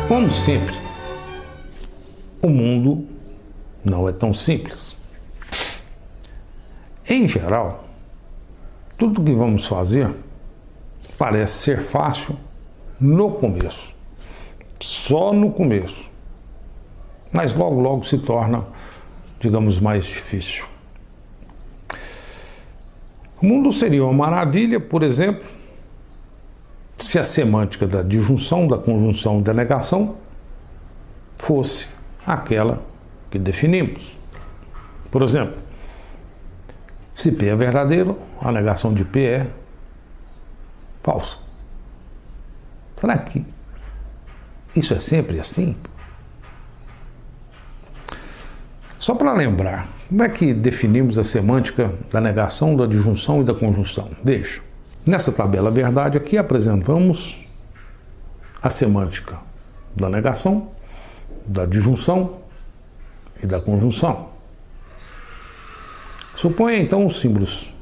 Como sempre, o mundo não é tão simples. Em geral, tudo que vamos fazer parece ser fácil no começo, só no começo, mas logo, logo se torna, digamos, mais difícil. O mundo seria uma maravilha, por exemplo, se a semântica da disjunção, da conjunção e da negação fosse aquela que definimos. Por exemplo, se P é verdadeiro, a negação de P é falso. Será que isso é sempre assim? Só para lembrar, como é que definimos a semântica da negação, da disjunção e da conjunção? Veja. Nessa tabela verdade aqui apresentamos a semântica da negação, da disjunção e da conjunção. Suponha então os símbolos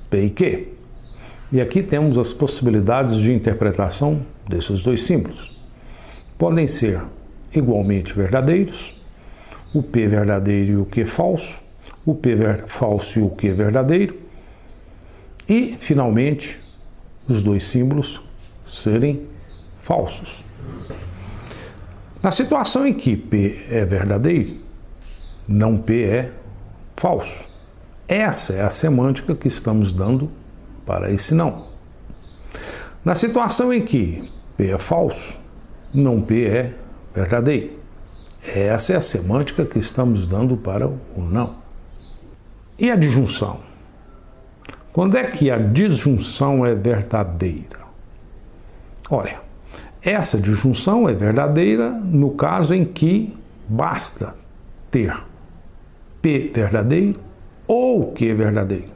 P e Q. E aqui temos as possibilidades de interpretação desses dois símbolos. Podem ser igualmente verdadeiros, o P verdadeiro e o Q falso, o P falso e o Q verdadeiro, e, finalmente, os dois símbolos serem falsos. Na situação em que P é verdadeiro, não P é falso. Essa é a semântica que estamos dando para esse não. Na situação em que P é falso, não P é verdadeiro. Essa é a semântica que estamos dando para o não. E a disjunção? Quando é que a disjunção é verdadeira? Olha, essa disjunção é verdadeira no caso em que basta ter P verdadeiro ou Q verdadeiro.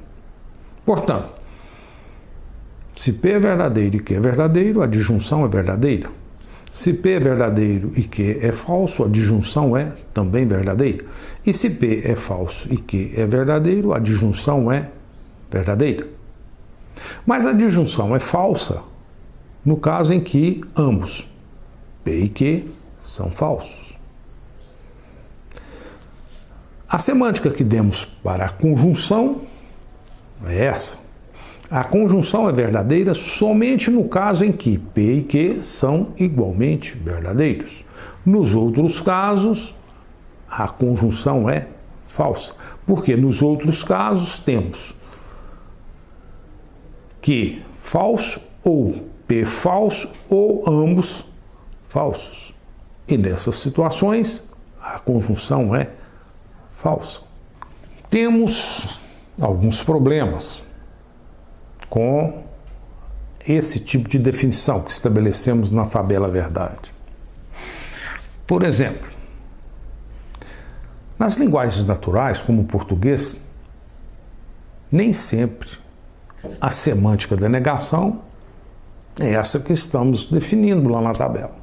Portanto, se P é verdadeiro e Q é verdadeiro, a disjunção é verdadeira. Se P é verdadeiro e Q é falso, a disjunção é também verdadeira. E se P é falso e Q é verdadeiro, a disjunção é verdadeira. Mas a disjunção é falsa no caso em que ambos, P e Q, são falsos. A semântica que demos para a conjunção é essa. A conjunção é verdadeira somente no caso em que P e Q são igualmente verdadeiros. Nos outros casos, a conjunção é falsa, porque nos outros casos temos Q falso ou P falso ou ambos falsos. E nessas situações, a conjunção é falsa. Temos alguns problemas com esse tipo de definição que estabelecemos na tabela verdade. Por exemplo, nas linguagens naturais, como o português, nem sempre a semântica da negação é essa que estamos definindo lá na tabela.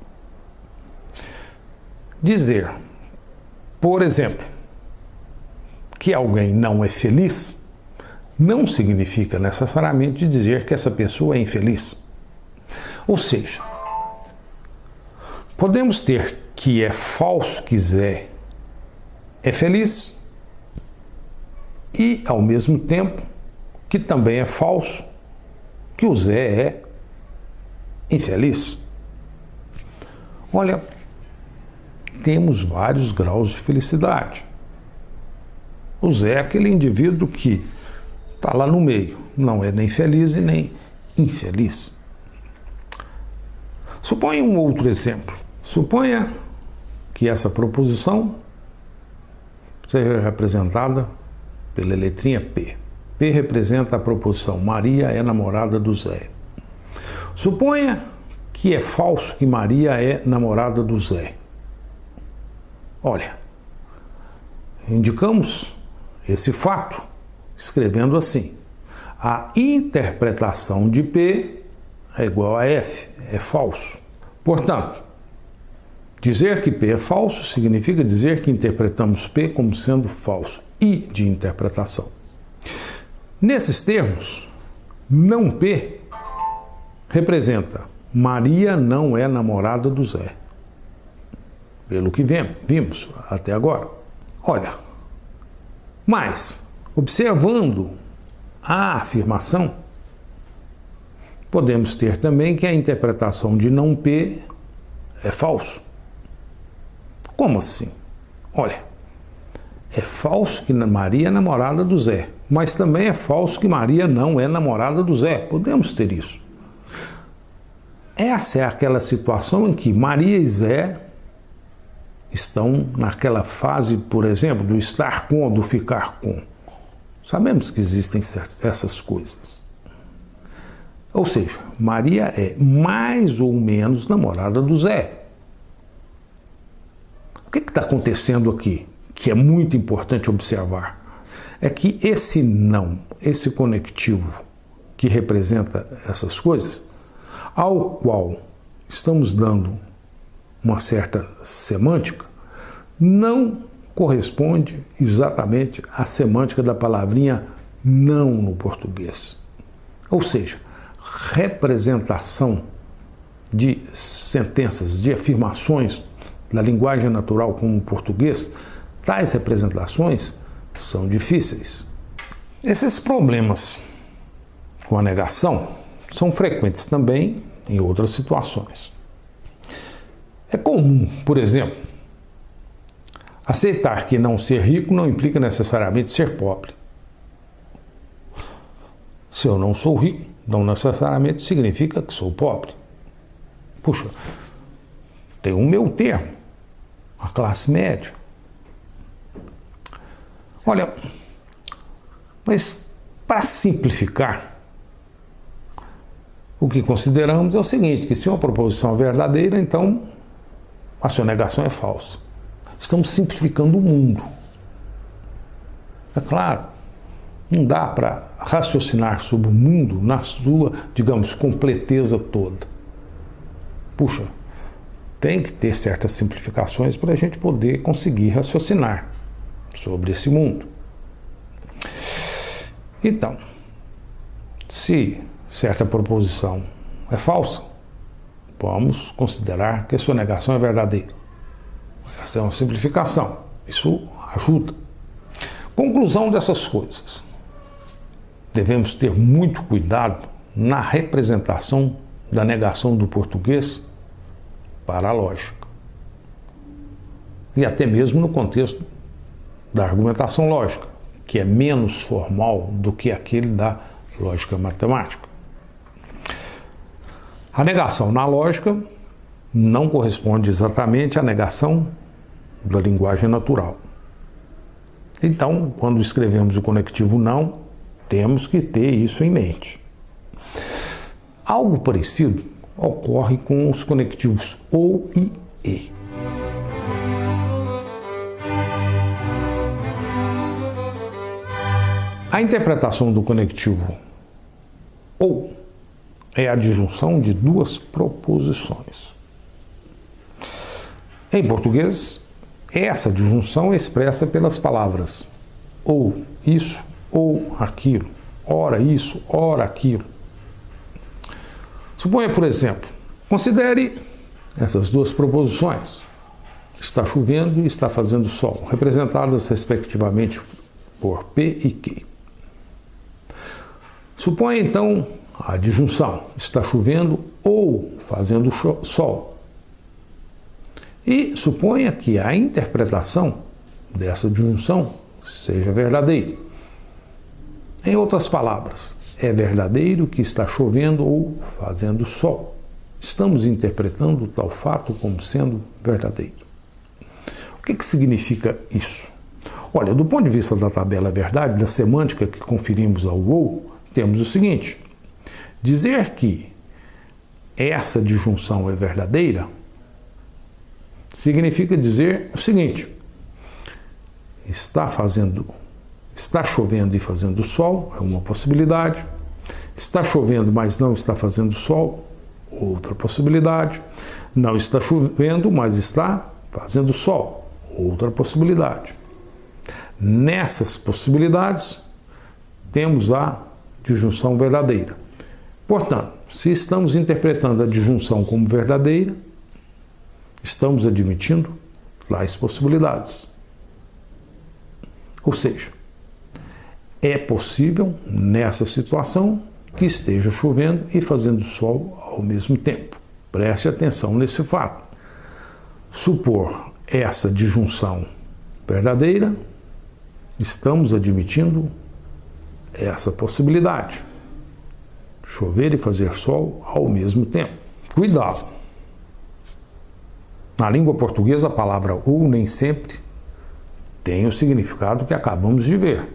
Dizer, por exemplo, que alguém não é feliz não significa necessariamente dizer que essa pessoa é infeliz. Ou seja, podemos ter que é falso que Zé é feliz e, ao mesmo tempo, que também é falso que o Zé é infeliz. Olha, temos vários graus de felicidade. O Zé é aquele indivíduo que está lá no meio, não é nem feliz e nem infeliz. Suponha um outro exemplo. Suponha que essa proposição seja representada pela letrinha P. P representa a proposição Maria é namorada do Zé. Suponha que é falso que Maria é namorada do Zé. Olha, indicamos esse fato escrevendo assim: a interpretação de P é igual a F, é falso. Portanto, Dizer que P é falso significa dizer que interpretamos P como sendo falso, I de interpretação. Nesses termos, não P representa Maria não é namorada do Zé. Pelo que vimos até agora. Olha, mas, observando a afirmação, podemos ter também que a interpretação de não P é falso. Como assim? Olha, é falso que Maria é namorada do Zé, mas também é falso que Maria não é namorada do Zé. Podemos ter isso. Essa é aquela situação em que Maria e Zé estão naquela fase, por exemplo, do estar com ou do ficar com. Sabemos que existem essas coisas. Ou seja, Maria é mais ou menos namorada do Zé. O que está acontecendo aqui, que é muito importante observar, é que esse não, esse conectivo que representa essas coisas, ao qual estamos dando uma certa semântica, não corresponde exatamente à semântica da palavrinha não no português. Ou seja, representação de sentenças, de afirmações da linguagem natural como o português, tais representações são difíceis. Esses problemas com a negação são frequentes também em outras situações. É comum, por exemplo, aceitar que não ser rico não implica necessariamente ser pobre. Se eu não sou rico, não necessariamente significa que sou pobre. Puxa, tem um meio termo, a classe média. Olha, mas para simplificar, o que consideramos é o seguinte, que se uma proposição é verdadeira, então a sua negação é falsa. Estamos simplificando o mundo. É claro, não dá para raciocinar sobre o mundo na sua, digamos, completeza toda. Puxa, tem que ter certas simplificações para a gente poder conseguir raciocinar sobre esse mundo. Então, se certa proposição é falsa, vamos considerar que a sua negação é verdadeira. Essa é uma simplificação. Isso ajuda. Conclusão dessas coisas. Devemos ter muito cuidado na representação da negação do português para a lógica. E até mesmo no contexto da argumentação lógica, que é menos formal do que aquele da lógica matemática. A negação na lógica não corresponde exatamente à negação da linguagem natural. Então, quando escrevemos o conectivo não, temos que ter isso em mente. Algo parecido ocorre com os conectivos ou e e. A interpretação do conectivo ou é a disjunção de duas proposições. Em português, essa disjunção é expressa pelas palavras ou isso ou aquilo, ora isso, ora aquilo. Suponha, por exemplo, considere essas duas proposições. Está chovendo e está fazendo sol, representadas respectivamente por P e Q. Suponha então a disjunção, está chovendo ou fazendo sol. E suponha que a interpretação dessa disjunção seja verdadeira. Em outras palavras, é verdadeiro que está chovendo ou fazendo sol. Estamos interpretando tal fato como sendo verdadeiro. O que significa isso? Olha, do ponto de vista da tabela verdade, da semântica que conferimos ao ou, temos o seguinte: dizer que essa disjunção é verdadeira significa dizer o seguinte: está chovendo e fazendo sol, é uma possibilidade. Está chovendo, mas não está fazendo sol, outra possibilidade. Não está chovendo, mas está fazendo sol. Outra possibilidade. Nessas possibilidades, temos a disjunção verdadeira. Portanto, se estamos interpretando a disjunção como verdadeira, estamos admitindo tais possibilidades. Ou seja, é possível, nessa situação, que esteja chovendo e fazendo sol ao mesmo tempo. Preste atenção nesse fato. Supor essa disjunção verdadeira, estamos admitindo essa possibilidade. Chover e fazer sol ao mesmo tempo. Cuidado! Na língua portuguesa, a palavra ou nem sempre tem o significado que acabamos de ver.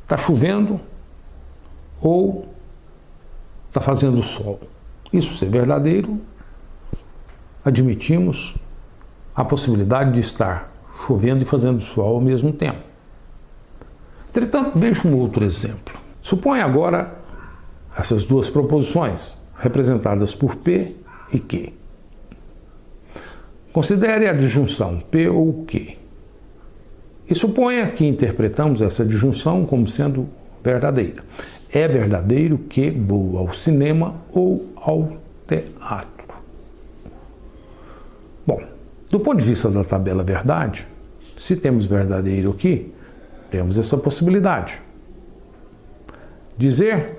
Está chovendo ou está fazendo sol. Isso ser verdadeiro, admitimos a possibilidade de estar chovendo e fazendo sol ao mesmo tempo. Entretanto, veja um outro exemplo. Suponha agora essas duas proposições, representadas por P e Q. Considere a disjunção P ou Q. E suponha que interpretamos essa disjunção como sendo verdadeira. É verdadeiro que vou ao cinema ou ao teatro. Bom, do ponto de vista da tabela verdade, se temos verdadeiro aqui, temos essa possibilidade. Dizer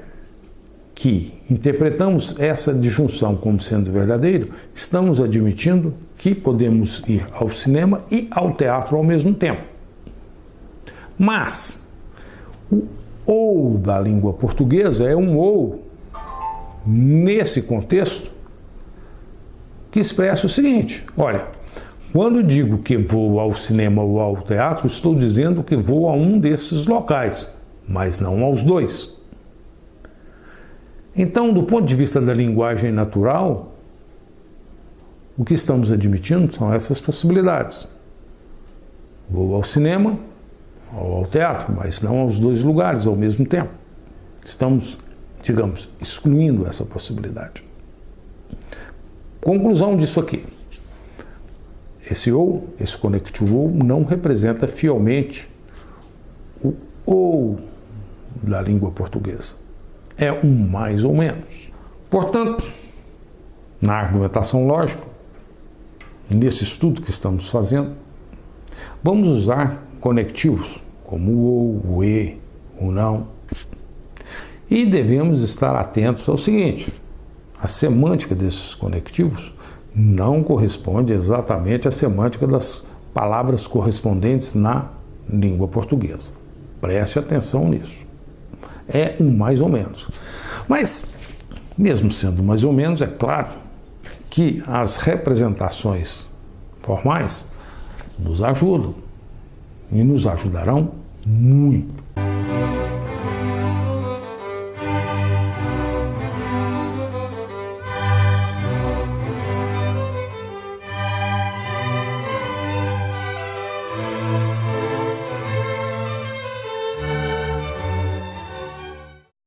que interpretamos essa disjunção como sendo verdadeiro, estamos admitindo que podemos ir ao cinema e ao teatro ao mesmo tempo. Mas o ou da língua portuguesa é um ou, nesse contexto, que expressa o seguinte: olha, quando digo que vou ao cinema ou ao teatro, estou dizendo que vou a um desses locais, mas não aos dois. Então, do ponto de vista da linguagem natural, o que estamos admitindo são essas possibilidades. Vou ao cinema ou ao teatro, mas não aos dois lugares ao mesmo tempo. Estamos, digamos, excluindo essa possibilidade. Conclusão disso aqui. Esse ou, esse conectivo ou, não representa fielmente o ou da língua portuguesa. É um mais ou menos. Portanto, na argumentação lógica, nesse estudo que estamos fazendo, vamos usar conectivos como o ou, o e, o não. E devemos estar atentos ao seguinte: a semântica desses conectivos não corresponde exatamente à semântica das palavras correspondentes na língua portuguesa. Preste atenção nisso. É um mais ou menos. Mas, mesmo sendo mais ou menos, é claro que as representações formais nos ajudam e nos ajudarão muito.